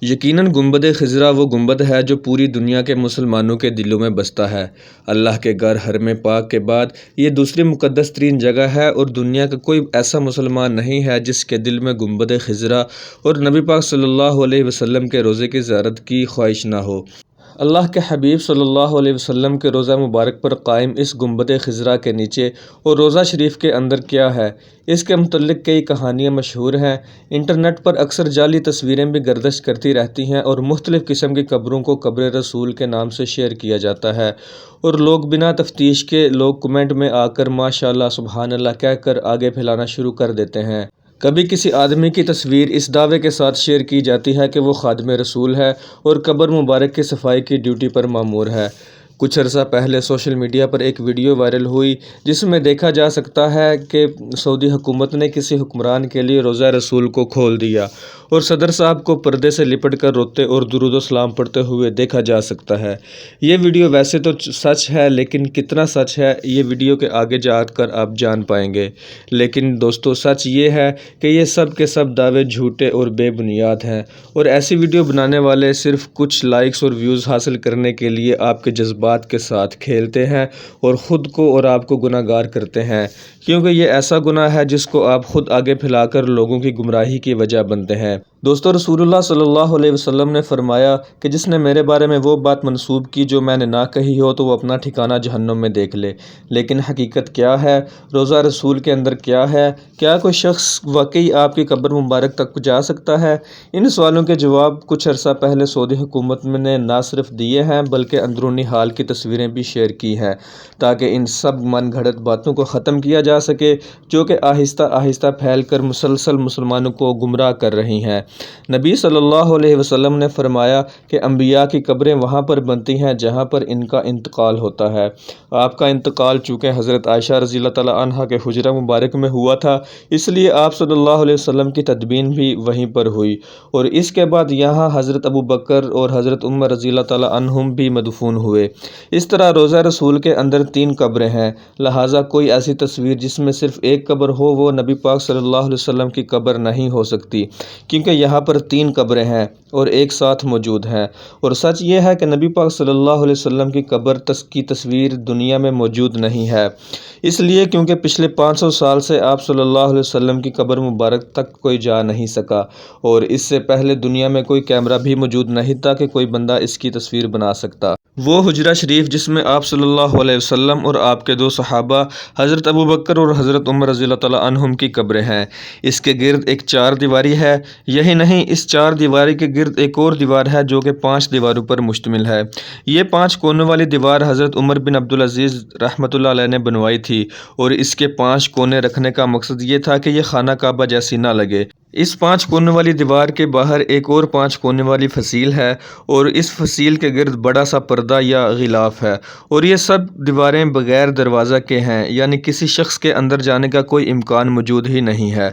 یقیناً گنبد خضرا وہ گنبد ہے جو پوری دنیا کے مسلمانوں کے دلوں میں بستا ہے۔ اللہ کے گھر حرم پاک کے بعد یہ دوسری مقدس ترین جگہ ہے اور دنیا کا کوئی ایسا مسلمان نہیں ہے جس کے دل میں گنبد خضرا اور نبی پاک صلی اللہ علیہ وسلم کے روضے کی زیارت کی خواہش نہ ہو۔ اللہ کے حبیب صلی اللہ علیہ وسلم کے روضہ مبارک پر قائم اس گنبد خضرا کے نیچے اور روضہ شریف کے اندر کیا ہے، اس کے متعلق کئی کہانیاں مشہور ہیں۔ انٹرنیٹ پر اکثر جعلی تصویریں بھی گردش کرتی رہتی ہیں اور مختلف قسم کی قبروں کو قبر رسول کے نام سے شیئر کیا جاتا ہے اور لوگ بنا تفتیش کے کمنٹ میں آ کر ماشاءاللہ سبحان اللہ کہہ کر آگے پھیلانا شروع کر دیتے ہیں۔ کبھی کسی آدمی کی تصویر اس دعوے کے ساتھ شیئر کی جاتی ہے کہ وہ خادم رسول ہے اور قبر مبارک کی صفائی کی ڈیوٹی پر مامور ہے۔ کچھ عرصہ پہلے سوشل میڈیا پر ایک ویڈیو وائرل ہوئی جس میں دیکھا جا سکتا ہے کہ سعودی حکومت نے کسی حکمران کے لیے روضہ رسول کو کھول دیا اور صدر صاحب کو پردے سے لپٹ کر روتے اور درود و سلام پڑھتے ہوئے دیکھا جا سکتا ہے۔ یہ ویڈیو ویسے تو سچ ہے لیکن کتنا سچ ہے یہ ویڈیو کے آگے جا کر آپ جان پائیں گے۔ لیکن دوستو سچ یہ ہے کہ یہ سب کے سب دعوے جھوٹے اور بے بنیاد ہیں اور ایسی ویڈیو بنانے والے صرف کچھ لائکس اور ویوز حاصل کرنے کے لیے آپ کے جذبات کے ساتھ کھیلتے ہیں اور خود کو اور آپ کو گناہ گار کرتے ہیں، کیونکہ یہ ایسا گناہ ہے جس کو آپ خود آگے پھیلا کر لوگوں کی گمراہی کی وجہ بنتے ہیں۔ دوستو رسول اللہ صلی اللہ علیہ وسلم نے فرمایا کہ جس نے میرے بارے میں وہ بات منسوب کی جو میں نے نہ کہی ہو تو وہ اپنا ٹھکانہ جہنم میں دیکھ لے۔ لیکن حقیقت کیا ہے؟ روضہ رسول کے اندر کیا ہے؟ کیا کوئی شخص واقعی آپ کی قبر مبارک تک جا سکتا ہے؟ ان سوالوں کے جواب کچھ عرصہ پہلے سعودی حکومت نے نہ صرف دیے ہیں بلکہ اندرونی حال کی تصویریں بھی شیئر کی ہیں تاکہ ان سب من گھڑت باتوں کو ختم کیا جا سکے جو کہ آہستہ آہستہ پھیل کر مسلسل مسلمانوں کو گمراہ کر رہی ہیں۔ نبی صلی اللہ علیہ وسلم نے فرمایا کہ انبیاء کی قبریں وہاں پر بنتی ہیں جہاں پر ان کا انتقال ہوتا ہے۔ آپ کا انتقال چونکہ حضرت عائشہ رضی اللہ تعالیٰ عنہا کے حجرہ مبارک میں ہوا تھا اس لیے آپ صلی اللہ علیہ وسلم کی تدفین بھی وہیں پر ہوئی اور اس کے بعد یہاں حضرت ابو بکر اور حضرت عمر رضی اللہ تعالیٰ عنہم بھی مدفون ہوئے۔ اس طرح روضہ رسول کے اندر 3 قبریں ہیں، لہٰذا کوئی ایسی تصویر جس میں صرف ایک قبر ہو وہ نبی پاک صلی اللہ علیہ وسلم کی قبر نہیں ہو سکتی، کیونکہ یہاں پر 3 قبریں ہیں اور ایک ساتھ موجود ہیں۔ اور سچ یہ ہے کہ نبی پاک صلی اللہ علیہ وسلم کی قبر کی تصویر دنیا میں موجود نہیں ہے، اس لیے کیونکہ پچھلے 500 سال سے آپ صلی اللہ علیہ وسلم کی قبر مبارک تک کوئی جا نہیں سکا اور اس سے پہلے دنیا میں کوئی کیمرہ بھی موجود نہیں تھا کہ کوئی بندہ اس کی تصویر بنا سکتا۔ وہ حجرہ شریف جس میں آپ صلی اللہ علیہ وسلم اور آپ کے 2 صحابہ حضرت ابو بکر اور حضرت عمر رضی اللہ تعالیٰ عنہم کی قبریں ہیں، اس کے گرد ایک 4 دیواری ہے۔ یہی نہیں، اس 4 دیواری کے گرد ایک اور دیوار ہے جو کہ 5 دیواروں پر مشتمل ہے۔ یہ 5 کونوں والی دیوار حضرت عمر بن عبدالعزیز رحمۃ اللہ علیہ نے بنوائی تھی اور اس کے 5 کونے رکھنے کا مقصد یہ تھا کہ یہ خانہ کعبہ جیسی نہ لگے۔ اس 5 کونے والی دیوار کے باہر ایک اور 5 کونے والی فصیل ہے اور اس فصیل کے گرد بڑا سا پردہ یا غلاف ہے اور یہ سب دیواریں بغیر دروازہ کے ہیں، یعنی کسی شخص کے اندر جانے کا کوئی امکان موجود ہی نہیں ہے۔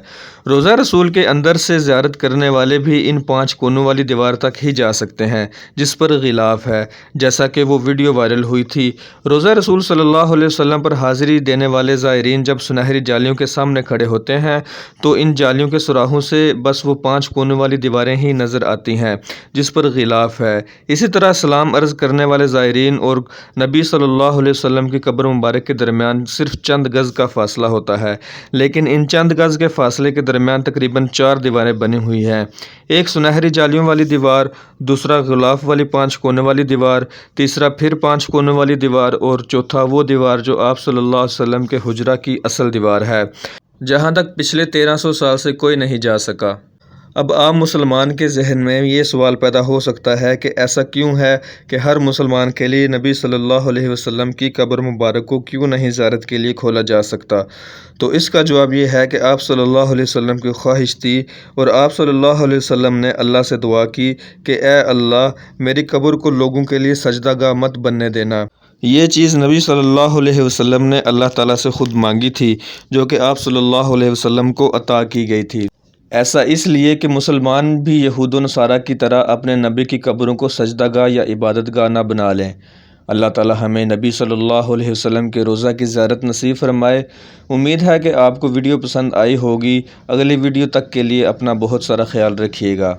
روضہ رسول کے اندر سے زیارت کرنے والے بھی ان 5 کونوں والی دیوار تک ہی جا سکتے ہیں جس پر غلاف ہے، جیسا کہ وہ ویڈیو وائرل ہوئی تھی۔ روضہ رسول صلی اللہ علیہ وسلم پر حاضری دینے والے زائرین جب سنہری جالیوں کے سامنے کھڑے ہوتے ہیں تو ان جالیوں کے سوراخوں سے بس وہ 5 کونوں والی دیواریں ہی نظر آتی ہیں جس پر غلاف ہے۔ اسی طرح سلام عرض کرنے والے زائرین اور نبی صلی اللہ علیہ وسلم کی قبر مبارک کے درمیان صرف چند گز کا فاصلہ ہوتا ہے، لیکن ان چند گز کے فاصلے کے درمیان تقریباً 4 دیواریں بنی ہوئی ہیں، ایک سنہری جالیوں والی دیوار، دوسرا غلاف والی 5 کونے والی دیوار، تیسرا پھر 5 کونوں والی دیوار اور چوتھا وہ دیوار جو آپ صلی اللہ علیہ وسلم کے حجرہ کی اصل دیوار ہے، جہاں تک پچھلے 1300 سال سے کوئی نہیں جا سکا۔ اب عام مسلمان کے ذہن میں یہ سوال پیدا ہو سکتا ہے کہ ایسا کیوں ہے کہ ہر مسلمان کے لیے نبی صلی اللہ علیہ وسلم کی قبر مبارک کو کیوں نہیں زیارت کے لیے کھولا جا سکتا؟ تو اس کا جواب یہ ہے کہ آپ صلی اللہ علیہ وسلم کی خواہش تھی اور آپ صلی اللہ علیہ وسلم نے اللہ سے دعا کی کہ اے اللہ میری قبر کو لوگوں کے لیے سجدہ گاہ مت بننے دینا۔ یہ چیز نبی صلی اللہ علیہ وسلم نے اللہ تعالیٰ سے خود مانگی تھی جو کہ آپ صلی اللہ علیہ وسلم کو عطا کی گئی تھی۔ ایسا اس لیے کہ مسلمان بھی یہود و نصارہ کی طرح اپنے نبی کی قبروں کو سجدہ گاہ یا عبادت گاہ نہ بنا لیں۔ اللہ تعالیٰ ہمیں نبی صلی اللہ علیہ وسلم کے روضہ کی زیارت نصیب فرمائے۔ امید ہے کہ آپ کو ویڈیو پسند آئی ہوگی۔ اگلی ویڈیو تک کے لیے اپنا بہت سارا خیال رکھیے گا۔